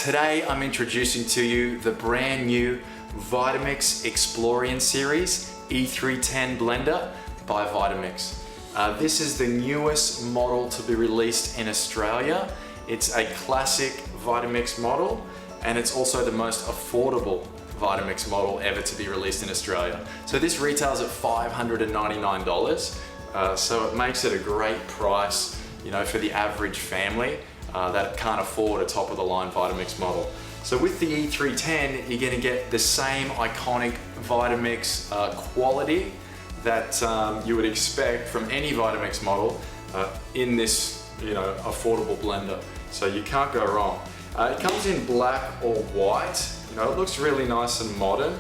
Today I'm introducing to you the brand new Vitamix Explorian Series E310 blender by Vitamix. This is the newest model to be released in Australia. It's a classic Vitamix model and it's also the most affordable Vitamix model ever to be released in Australia. So this retails at $599, so it makes it a great price, for the average family that can't afford a top-of-the-line Vitamix model. So with the E310, you're going to get the same iconic Vitamix quality that you would expect from any Vitamix model in this affordable blender. So you can't go wrong. It comes in black or white. It looks really nice and modern.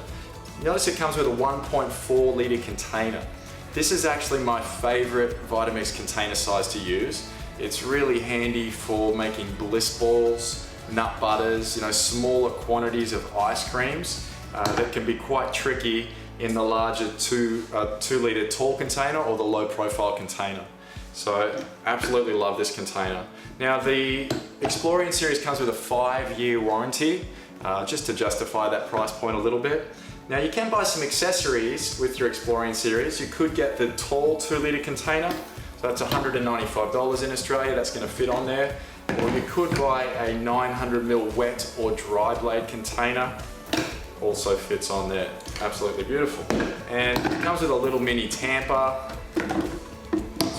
Notice it comes with a 1.4 litre container. This is actually my favorite Vitamix container size to use. It's really handy for making bliss balls, nut butters, smaller quantities of ice creams that can be quite tricky in the larger 2 litre tall container or the low profile container. So absolutely love this container. Now the Explorian series comes with a 5-year warranty, just to justify that price point a little bit. Now you can buy some accessories with your Explorian series. You could get the tall 2 litre container, so that's $195 in Australia, that's going to fit on there. Or you could buy a 900ml wet or dry blade container, also fits on there. Absolutely beautiful. And it comes with a little mini tamper,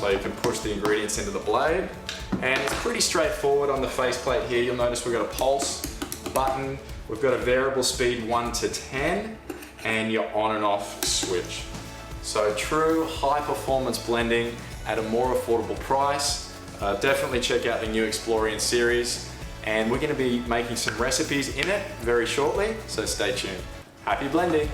so you can push the ingredients into the blade. And it's pretty straightforward on the faceplate here. You'll notice we've got a pulse button, we've got a variable speed 1 to 10, and your on and off switch. So true high performance blending at a more affordable price. Definitely check out the new Explorian series, and we're going to be making some recipes in it very shortly, so stay tuned. Happy blending!